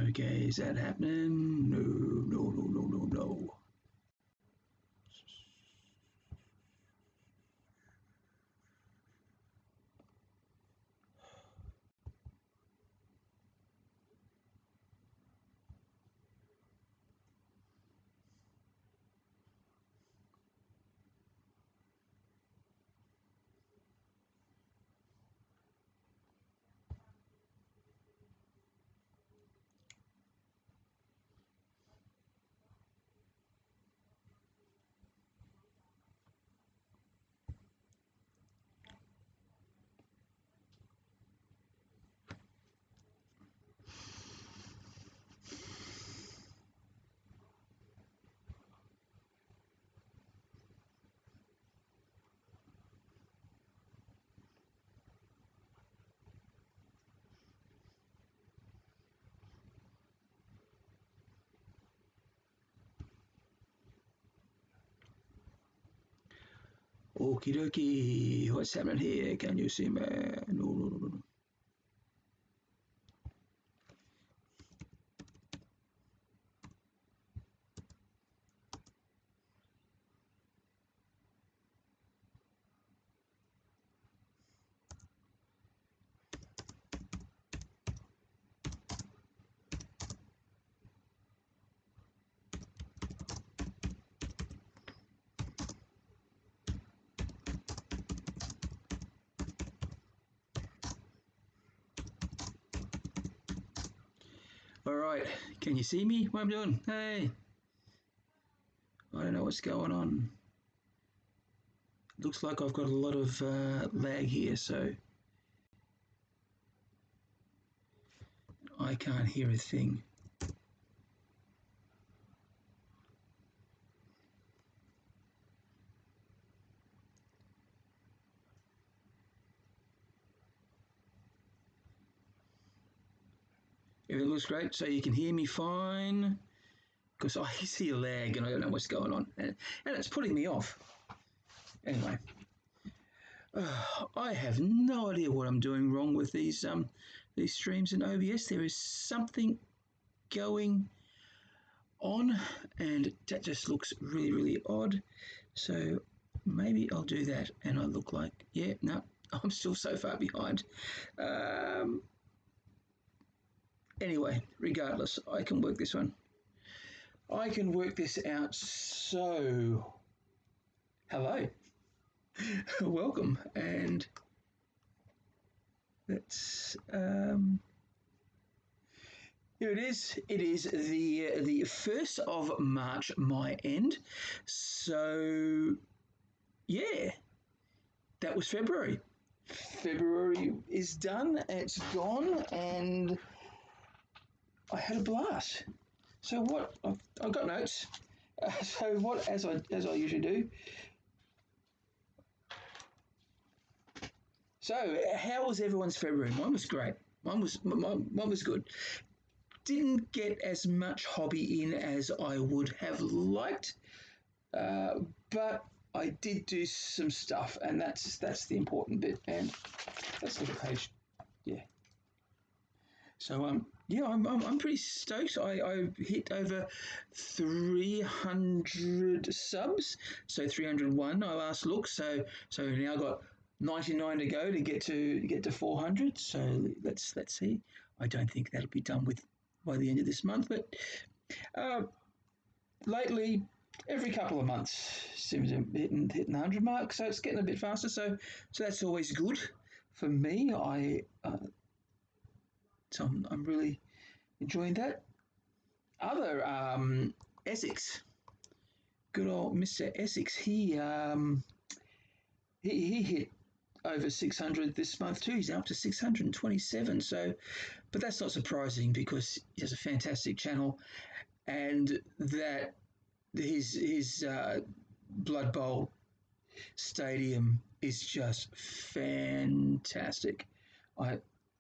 Okay, is that happening? No, no, no, no, no, no. Okie dokie, what's happening here? Can you see me? No, no, no, no, no. Alright, can you see me? What I'm doing? Hey! I don't know what's going on. Looks like I've got a lot of lag here, so I can't hear a thing. Everything looks great, so you can hear me fine. Because I see a lag and I don't know what's going on. And it's putting me off. Anyway. I have no idea what I'm doing wrong with these streams in OBS. There is something going on and that just looks really, really odd. So maybe I'll do that and I look like, yeah, no, I'm still so far behind. Anyway, regardless, I can work this one. I can work this out. So, hello. Welcome, and let's here it is. It is the 1st of March, my end. So yeah, that was February. February is done, it's gone, and I had a blast. So what I've got notes. So what, as I usually do. So, how was everyone's February? Mine was great. Mine was good. Didn't get as much hobby in as I would have liked, but I did do some stuff, and that's the important bit. And let's look at page. Yeah. So yeah, I'm pretty stoked. I hit over 300 subs, so 301 I last looked. So now got 99 to go to get to 400. So let's see. I don't think that'll be done by the end of this month, but lately every couple of months seems to be hitting the 100 mark. So it's getting a bit faster. So that's always good for me. So I'm really enjoying that. Other Essex, good old Mr. Essex, he hit over 600 this month too. He's up to 627. So, but that's not surprising because he has a fantastic channel, and that his Blood Bowl stadium is just fantastic.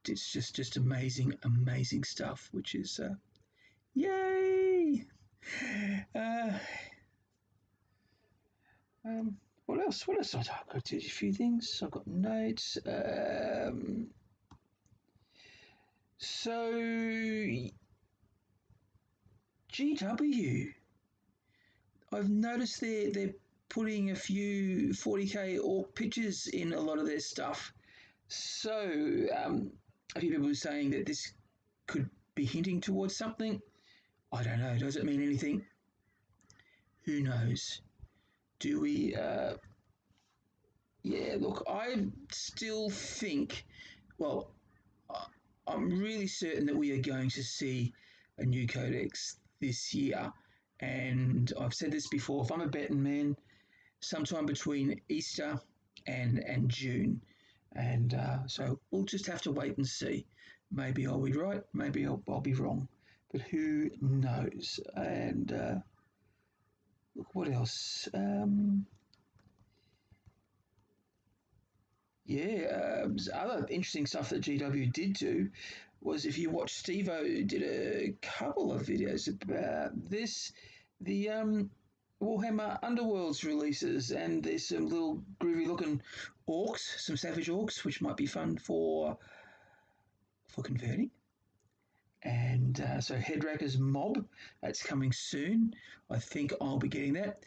It's just amazing stuff, which is yay. What else? I've got a few things. I've got notes. So GW. I've noticed they're putting a few 40k orc pictures in a lot of their stuff. So a few people are saying that this could be hinting towards something. I don't know. Does it mean anything? Who knows? Do we? Yeah. Look, I still think. Well, I'm really certain that we are going to see a new codex this year. And I've said this before. If I'm a betting man, sometime between Easter and June. And so we'll just have to wait and see. Maybe I'll be right, maybe I'll be wrong, but who knows? And look, what else? Other interesting stuff that GW did do was if you watch Steve-O did a couple of videos about this, the Warhammer Underworlds releases, and there's some little groovy looking orcs, some savage orcs, which might be fun for converting. And so Headracker's Mob, that's coming soon. I think I'll be getting that.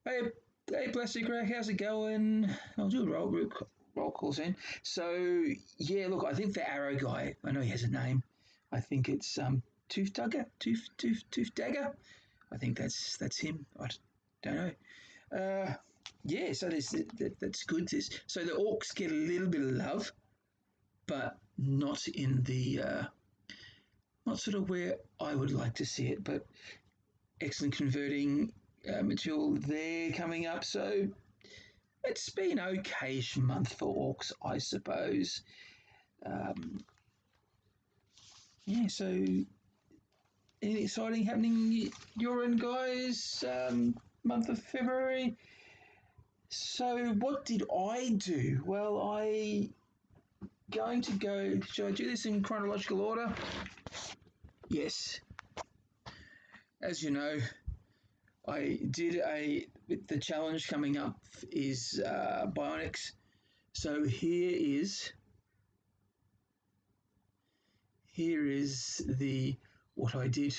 Hey, Plastic Rack, how's it going? I'll do a roll call soon. So yeah, look, I think the Arrow guy, I know he has a name. I think it's Tooth Dagger. I think that's him. I don't know. Yeah, so that's good. So the orcs get a little bit of love, but not in the not sort of where I would like to see it. But excellent converting material there coming up. So it's been an okayish month for orcs, I suppose. Yeah, so anything exciting happening your end, guys? Month of February. So what did I do? Well, I going to go. Should I do this in chronological order? Yes. As you know, I did the challenge coming up is Bionics. So here is the what I did.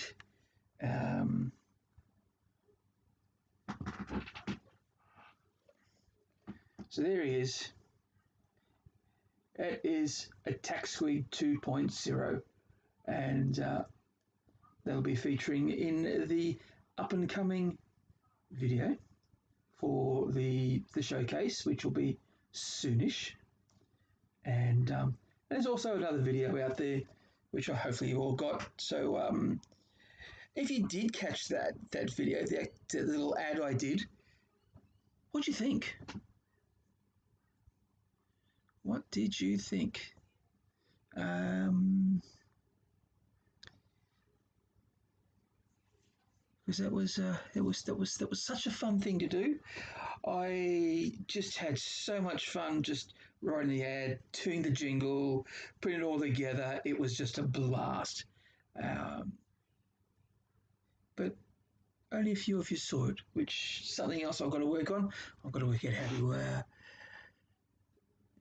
So there he is. It is Attack Squeak 2.0, and they'll be featuring in the up and coming video for the showcase, which will be soonish. And there's also another video out there, which I hopefully you all got. So if you did catch that video, the little ad I did, what'd you think? What did you think? Because that was such a fun thing to do. I just had so much fun just writing the ad, doing the jingle, putting it all together. It was just a blast. But only a few of you saw it, which is something else I've got to work on. I've got to work out how to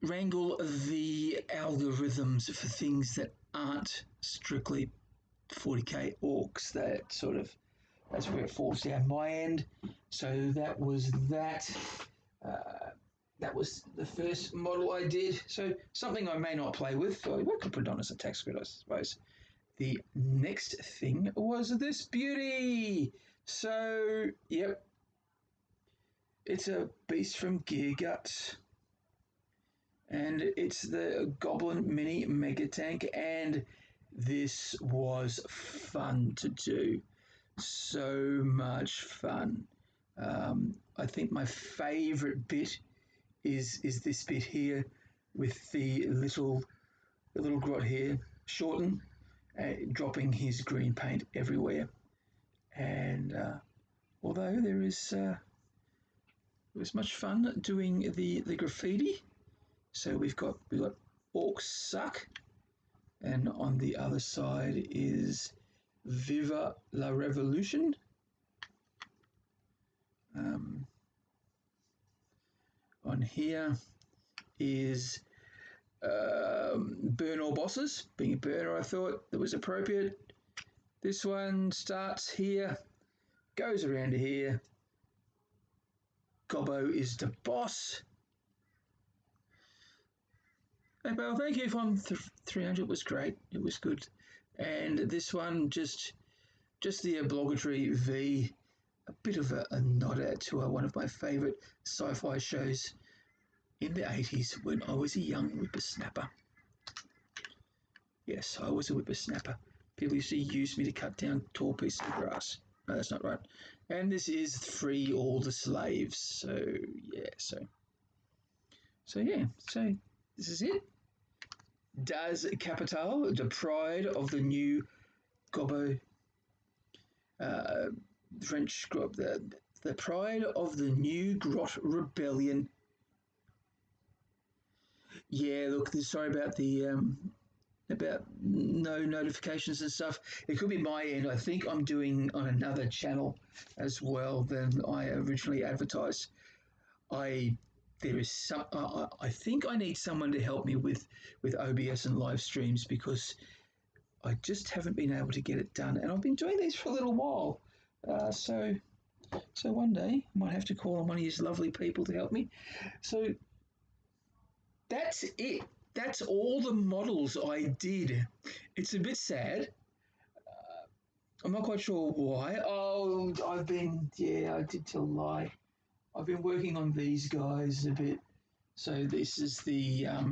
wrangle the algorithms for things that aren't strictly 40k orcs. That's where it falls down my end. So that was that. That was the first model I did. So something I may not play with. I could put it on as a text grid, I suppose. The next thing was this beauty. So, yep. It's a beast from Gear Guts. And it's the Goblin Mini Mega Tank. And this was fun to do. So much fun. I think my favorite bit is this bit here with the little grot here, Shorten, dropping his green paint everywhere. And although there was much fun doing the graffiti, so we've got Orcs Suck, and on the other side is Viva la Revolution. On here is burn all bosses. Being a burner, I thought that was appropriate. This one starts here, goes around to here. Gobbo is the boss. Hey, Bell, thank you for 300. It was great. It was good. And this one, just the obligatory V, a bit of a nod out to one of my favourite sci-fi shows in the 80s when I was a young whippersnapper. Yes, I was a whippersnapper. People used to use me to cut down tall pieces of grass. No, that's not right. And this is Free All the Slaves. So, yeah, so this is it. Das Kapital, the pride of the new Gobbo French group, the pride of the new Grot Rebellion. Yeah, look, sorry about about no notifications and stuff. It could be my end. I think I'm doing on another channel as well than I originally advertised. I think I need someone to help me with OBS and live streams because I just haven't been able to get it done, and I've been doing these for a little while. So one day I might have to call on one of these lovely people to help me. So that's it. That's all the models I did. It's a bit sad. I'm not quite sure why. Oh, I did tell a lie. I've been working on these guys a bit. So this is these are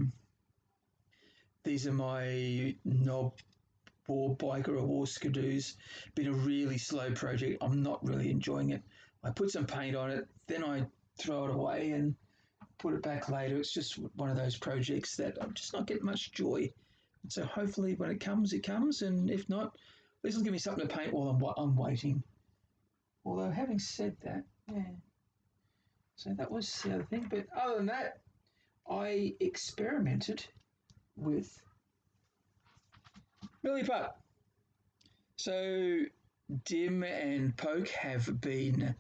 my Knobboard biker or war skidoos. Been a really slow project. I'm not really enjoying it. I put some paint on it, then I throw it away and put it back later. It's just one of those projects that I'm just not getting much joy. And so hopefully when it comes, and if not, this will give me something to paint while I'm waiting. Although having said that, yeah. So that was the other thing. But other than that, I experimented with Milliput. So Dim and Poke have been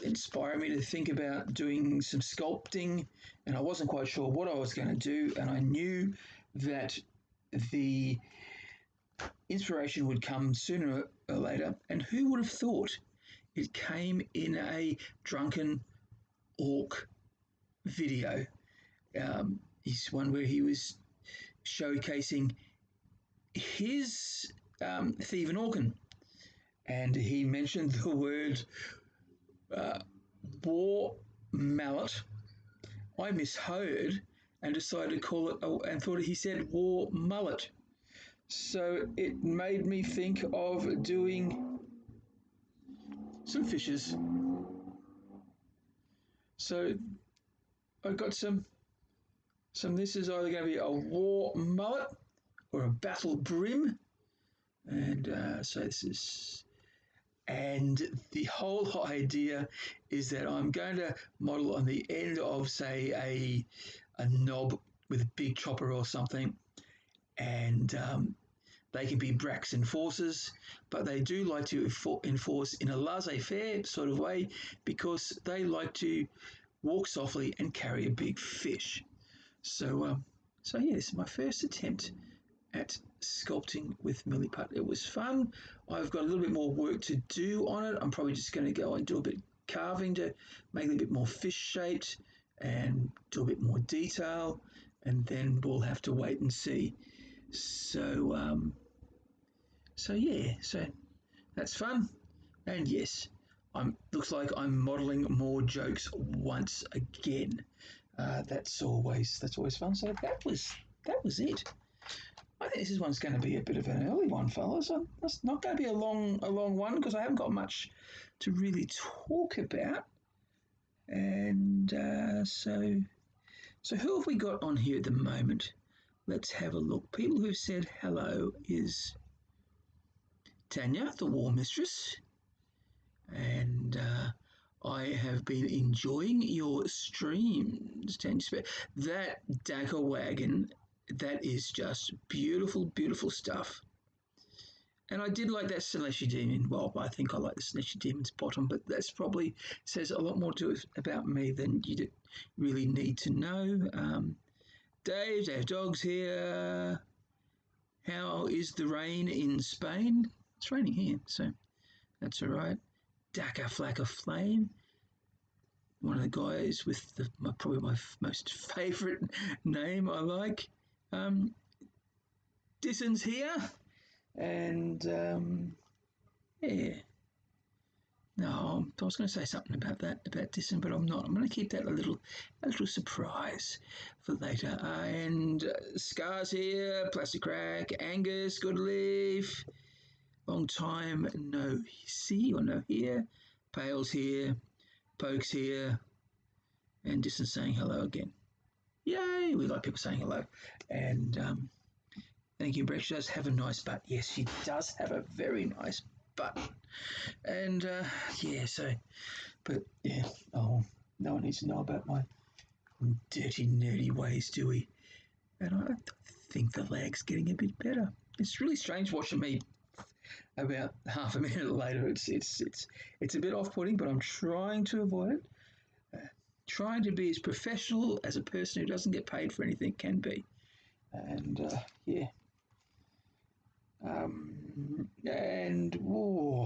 inspiring me to think about doing some sculpting, and I wasn't quite sure what I was going to do, and I knew that the inspiration would come sooner or later, and who would have thought it came in a drunken orc video. He's one where he was showcasing his thieving orkin, and he mentioned the word war mallet. I misheard and decided to call it, and thought he said war mullet. So it made me think of doing some fishes. So I've got some. This is either going to be a war mullet or a battle brim, and so this is. And the whole idea is that I'm going to model on the end of, say, a knob with a big chopper or something, and they can be Braks enforcers, but they do like to enforce in a laissez-faire sort of way because they like to walk softly and carry a big fish. So yeah, this is my first attempt at sculpting with Milliput. It was fun. I've got a little bit more work to do on it. I'm probably just going to go and do a bit of carving to make it a bit more fish shaped and do a bit more detail, and then we'll have to wait and see. So yeah, so that's fun. And yes, looks like I'm modeling more jokes once again. That's always fun. So that was it. I think this one's going to be a bit of an early one, fellas. It's not going to be a long one because I haven't got much to really talk about. And so who have we got on here at the moment? Let's have a look. People who've said hello is Tanya, the War Mistress, and I have been enjoying your streams, Tanya. That Dagger Wagon, that is just beautiful, beautiful stuff. And I did like that Celestia Demon. Well, I think I like the Celestia Demon's bottom, but that's probably says a lot more about me than you really need to know. Dave Dog's here. How is the rain in Spain? It's raining here, so that's all right. Daka Flaka Flame, one of the guys with probably my most favourite name I like. Disson's here, and yeah. No, I was going to say something about Disson, but I'm not. I'm going to keep that a little surprise for later. And Scars here, Plastic Crack, Angus, Goodleaf, long time no see or no hear, Pales here, Pokes here, and Disson saying hello again. Yay! We like people saying hello. And thank you, Brak. She does have a nice butt. Yes, she does have a very nice butt. And yeah, so, but yeah, oh, no one needs to know about my dirty, nerdy ways, do we? And I think the lag's getting a bit better. It's really strange watching me about half a minute later. It's a bit off-putting, but I'm trying to avoid it. Trying to be as professional as a person who doesn't get paid for anything can be. And yeah. And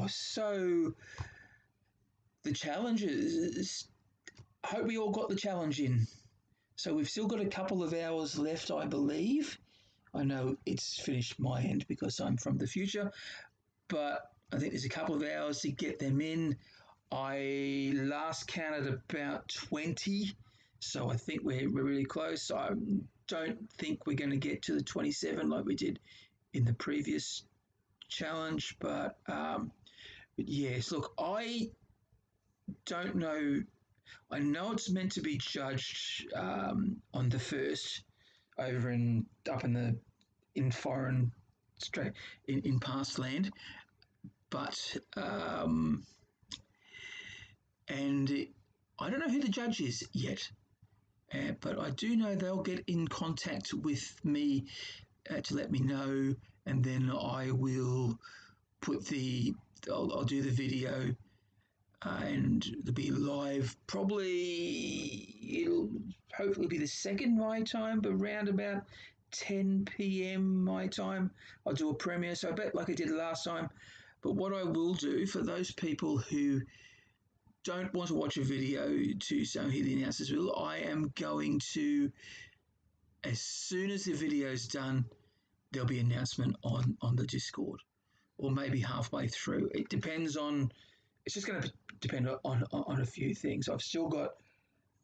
so the challenges. I hope we all got the challenge in. So we've still got a couple of hours left, I believe. I know it's finished my end because I'm from the future, but I think there's a couple of hours to get them in. I last counted about 20, so I think we're really close. I don't think we're going to get to the 27 like we did in the previous challenge, but yes, look, I don't know. I know it's meant to be judged on the first over in foreign straight in past land, but and I don't know who the judge is yet, but I do know they'll get in contact with me to let me know, and then I will put I'll do the video, and it'll be live. Probably it'll hopefully be the second my time, but around about 10 p.m. my time. I'll do a premiere, so I bet like I did last time. But what I will do for those people who don't want to watch a video to so hear the announcers will, I am going to, as soon as the video's done, there'll be an announcement on the Discord, or maybe halfway through. It depends on. It's just going to depend on a few things. I've still got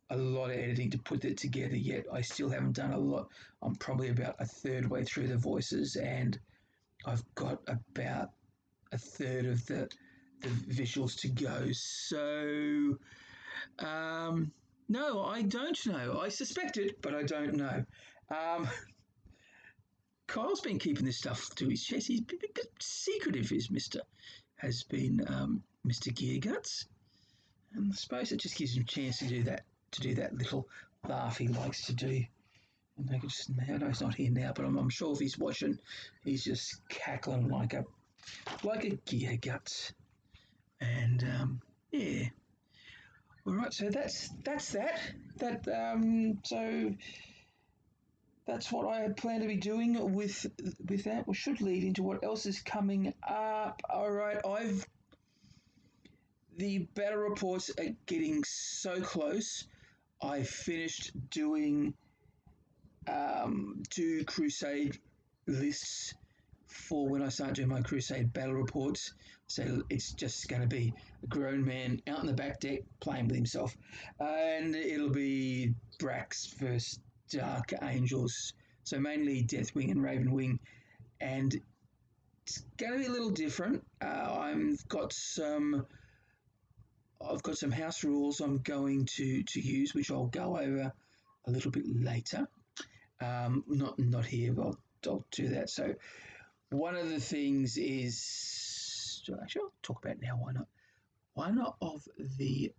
a lot of editing to put it together yet. I still haven't done a lot. I'm probably about a third way through the voices, and I've got about a third of the visuals to go. So, no, I don't know. I suspect it, but I don't know. Kyle's been keeping this stuff to his chest. He's been a bit secretive, has been Mr. Gear Guts. And I suppose it just gives him a chance to do that little laugh he likes to do. And I know he's not here now, but I'm sure if he's watching, he's just cackling like a Gear Guts. And yeah. All right, so that's that. So that's what I had planned to be doing with that. We should lead into what else is coming up. All right, the battle reports are getting so close. I finished doing 2 crusade lists for when I start doing my crusade battle reports. So it's just going to be a grown man out on the back deck playing with himself, and it'll be Brak's versus Dark Angels. So mainly Deathwing and Ravenwing, and it's going to be a little different. I've got some house rules I'm going to use, which I'll go over a little bit later. Not here, but I'll do that. So one of the things is, actually I'll talk about it now. Why not? One of the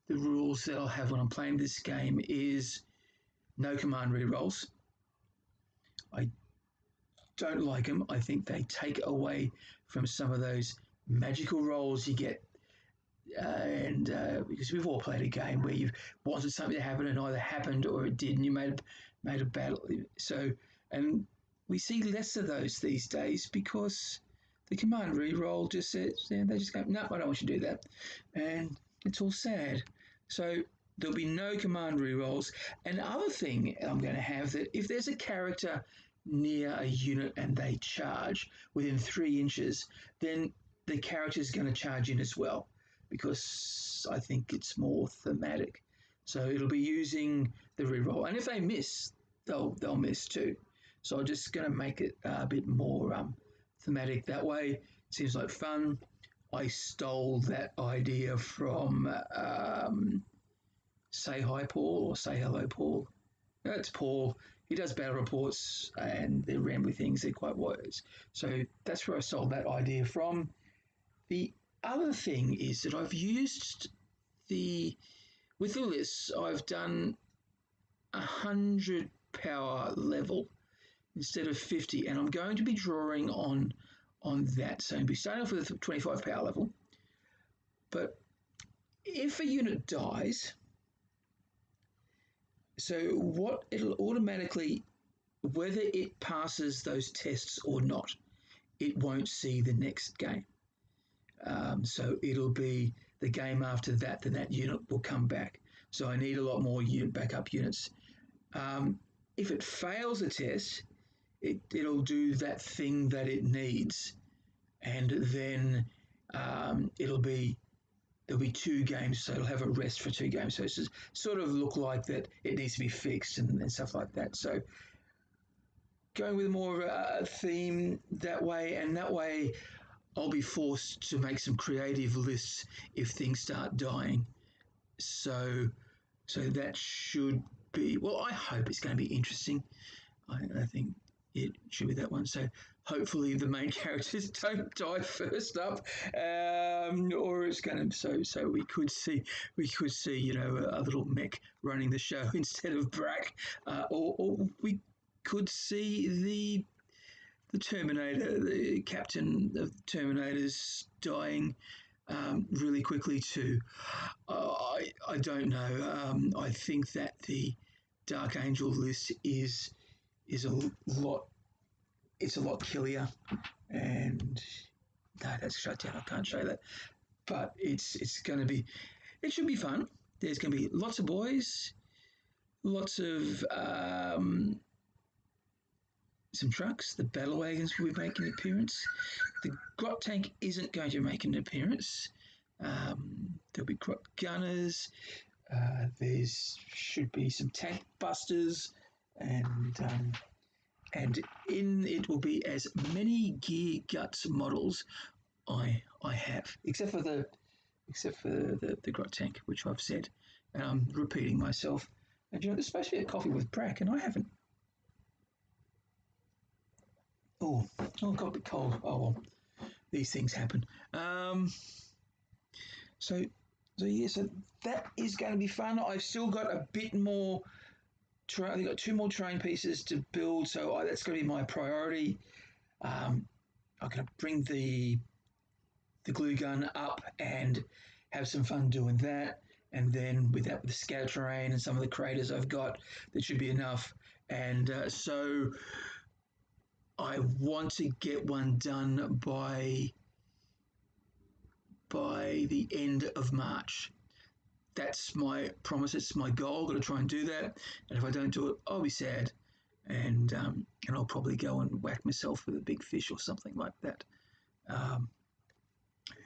rules that I'll have when I'm playing this game is no command rerolls. I don't like them. I think they take away from some of those magical rolls you get. And because we've all played a game where you've wanted something to happen and either happened or it did, and you made a battle. So, and we see less of those these days because the command reroll just says, they just go, no, I don't want you to do that. And it's all sad. So there'll be no command rerolls. And the other thing I'm going to have that if there's a character near a unit and they charge within 3 inches, then the character is going to charge in as well because I think it's more thematic. So it'll be using the reroll. And if they miss, they'll miss too. So I'm just going to make it a bit more thematic that way. It seems like fun. I stole that idea from Say Hi Paul or Say Hello Paul. That's Paul. He does battle reports and they're rambly things. They're quite wise. So that's where I stole that idea from. The other thing is that I've used with the lists, I've done 100 power level instead of 50, and I'm going to be drawing on that. So I'll be starting off with a 25 power level. But if a unit dies, so what it'll automatically, whether it passes those tests or not, it won't see the next game. So it'll be the game after that, then that unit will come back. So I need a lot more backup units. If it fails a test, it'll do that thing that it needs, and then there'll be 2 games, so it'll have a rest for 2 games. So it's just sort of look like that it needs to be fixed and stuff like that. So going with more of a theme that way, and that way I'll be forced to make some creative lists if things start dying. So that should be, well, I hope it's going to be interesting. I think it should be that one. So hopefully the main characters don't die first up, or it's going to. So we could see a little mech running the show instead of Brak, or we could see the Terminator, the captain of Terminators dying really quickly too. I don't know. I think that the Dark Angel list is a lot. It's a lot killier, and no, that's shut down. I can't show that, but it's going to be. It should be fun. There's going to be lots of boys, lots of some trucks. The battle wagons will be making an appearance. The grot tank isn't going to make an appearance. There'll be grot gunners. There should be some tank busters, and in it will be as many gear guts models I have, except for the grot tank, which I've said, and I'm repeating myself. And there's supposed to be a coffee with Brak, and I haven't. Oh, it got a bit cold. Oh well, these things happen. So that is going to be fun. I've still got a bit more. I've got 2 more train pieces to build, so that's going to be my priority. I'm going to bring the glue gun up and have some fun doing that. And then with the scatter terrain and some of the craters I've got, that should be enough. And so I want to get one done by the end of March. That's my promise. It's my goal. I've got to try and do that. And if I don't do it, I'll be sad, and I'll probably go and whack myself with a big fish or something like that.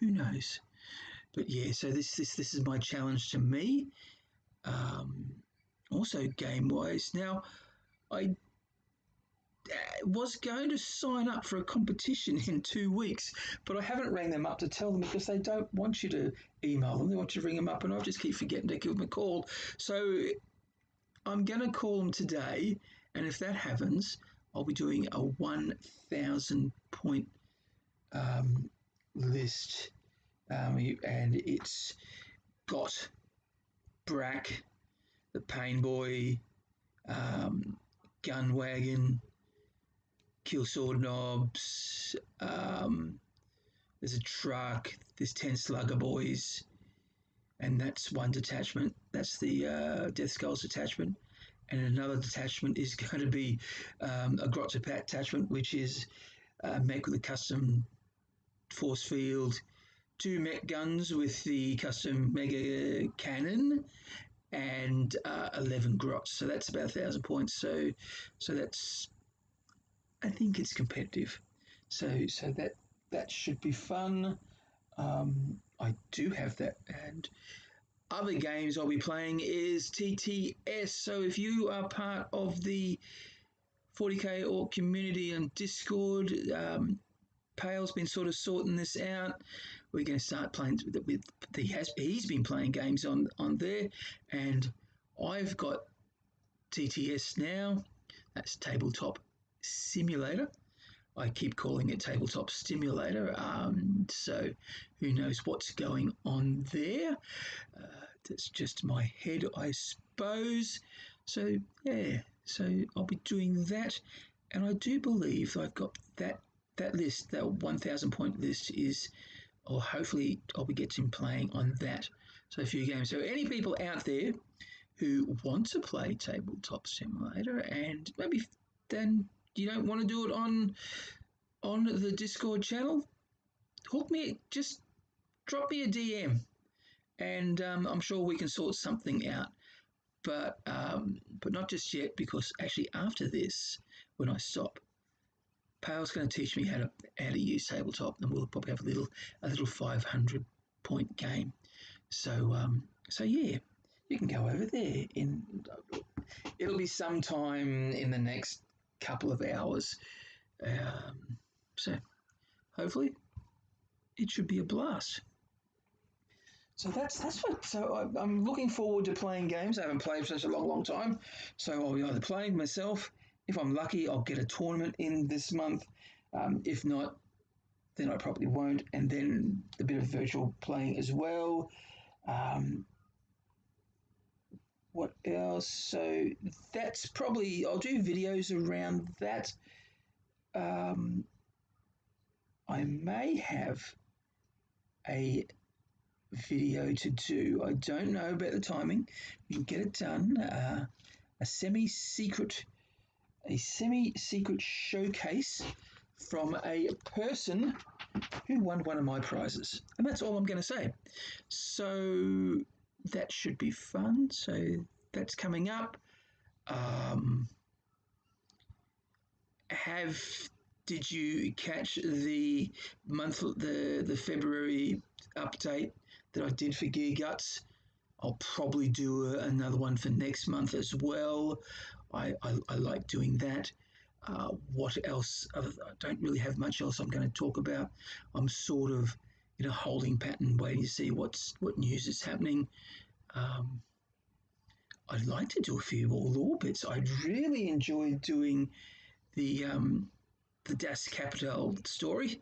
Who knows? But yeah, so this is my challenge to me. Also game wise, now I was going to sign up for a competition in 2 weeks, but I haven't rang them up to tell them because they don't want you to email them. They want you to ring them up, and I just keep forgetting to give them a call. So I'm going to call them today, and if that happens, I'll be doing a 1,000 point list, and it's got Brak, the Pain Boy, Gun Wagon, Kill Sword Knobs, there's a truck, there's 10 Slugger Boys, and that's one detachment. That's the Deathskulls detachment. and another detachment is going to be a Grotto detachment, which is mech with a custom force field, 2 mech guns with the custom mega cannon, and 11 grots. So that's about 1,000 points. So that's, I think it's competitive. So that should be fun. I do have that, and other games I'll be playing is TTS. So if you are part of the 40k Orc community on Discord, Pale's been sort of sorting this out. We're going to start playing with he's been playing games on there, and I've got TTS now. That's Tabletop Simulator. I keep calling it Tabletop Stimulator. So who knows what's going on there? That's just my head, I suppose. So yeah, so I'll be doing that, and I do believe I've got that list, that 1,000 point list is, or hopefully I'll be getting playing on that. So a few games. So any people out there who want to play Tabletop Simulator, and maybe then you don't want to do it on the Discord channel, hook me, just drop me a DM, and I'm sure we can sort something out. But not just yet, because actually after this, when I stop, Pale's going to teach me how to use tabletop, and we'll probably have a little 500 point game. So yeah, you can go over there. It'll be sometime in the next couple of hours. So hopefully it should be a blast. So that's what. So I'm looking forward to playing games. I haven't played for such a long time. So I'll be either playing myself. If I'm lucky, I'll get a tournament in this month. If not, then I probably won't. And then a bit of virtual playing as well. What else? So that's probably, I'll do videos around that. I may have a video to do. I don't know about the timing. We can get it done. A semi-secret showcase from a person who won one of my prizes, and that's all I'm going to say. So that should be fun. So that's coming up. Did you catch the February update that I did for Gear Guts? I'll probably do another one for next month as well. I like doing that. What else? I don't really have much else I'm going to talk about. I'm sort of in a holding pattern, waiting to see what news is happening. I'd like to do a few more lore bits. I'd really enjoyed doing the Das Kapital story.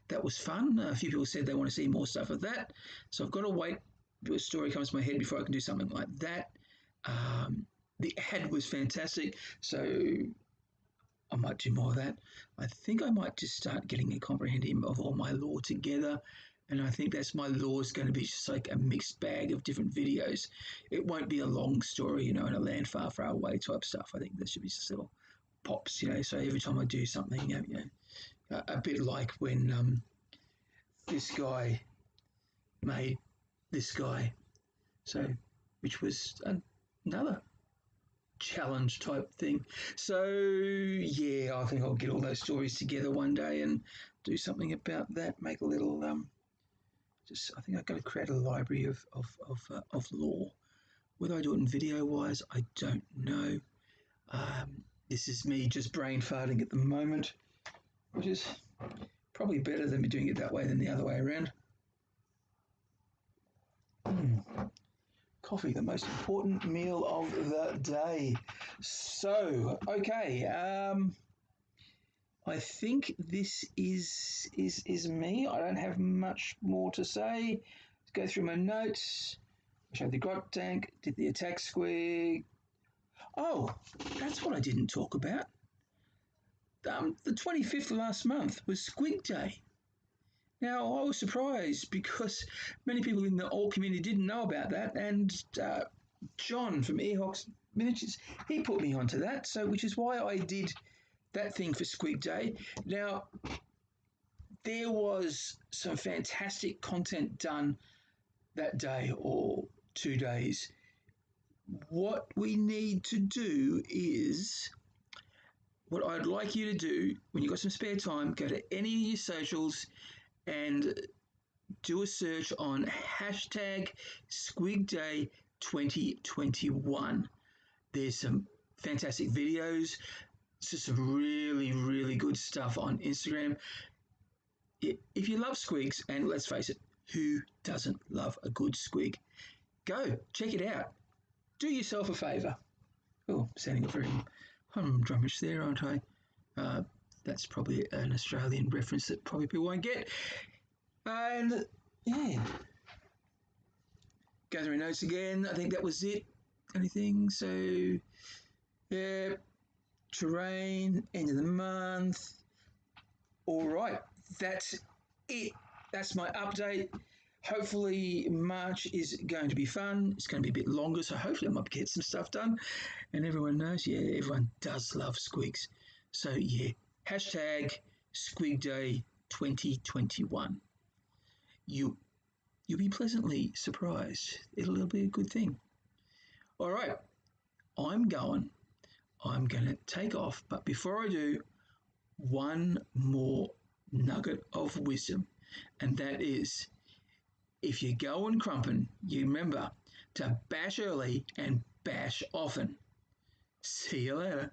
That was fun. A few people said they want to see more stuff of that. So I've got to wait till a story comes to my head before I can do something like that. The ad was fantastic. So I might do more of that. I think I might just start getting a comprehensive of all my lore together. And I think that's my lore is going to be just like a mixed bag of different videos. It won't be a long story, in a land far, far away type stuff. I think there should be just little pops, so every time I do something, a bit like when this guy made this guy, so which was another challenge type thing. So yeah, I think I'll get all those stories together one day and do something about that. Make a little I think I've got to create a library of lore. Whether I do it in video wise, I don't know. This is me just brain farting at the moment, which is probably better than me doing it that way than the other way around. Coffee, the most important meal of the day. So, okay, I think this is me. I don't have much more to say. Let's go through my notes. I showed the grot tank, did the attack squig. Oh, that's what I didn't talk about. The 25th of last month was Squeak Day. Now, I was surprised because many people in the Orc community didn't know about that, and John from Earhawks Miniatures, he put me onto that. So, which is why I did that thing for Squeak Day. Now, there was some fantastic content done that day or 2 days. What we need to do is, what I'd like you to do when you've got some spare time, go to any of your socials and do a search on hashtag Squig Day 2021. There's some fantastic videos, just some really, really good stuff on Instagram. If you love squigs, and let's face it, who doesn't love a good squig? Go, check it out. Do yourself a favour. Oh, sounding very humdrumish there, aren't I? That's probably an Australian reference that probably people won't get. And yeah, gathering notes again. I think that was it. Anything? So yeah, terrain, end of the month. All right, that's it. That's my update. Hopefully, March is going to be fun. It's going to be a bit longer, so hopefully, I might get some stuff done. And everyone knows, yeah, everyone does love squigs. So, yeah, hashtag Squig Day 2021. You'll be pleasantly surprised. It'll be a good thing. All right, I'm going. I'm going to take off. But before I do, one more nugget of wisdom, and that is, if you go on crumpin, you remember to bash early and bash often. See you later.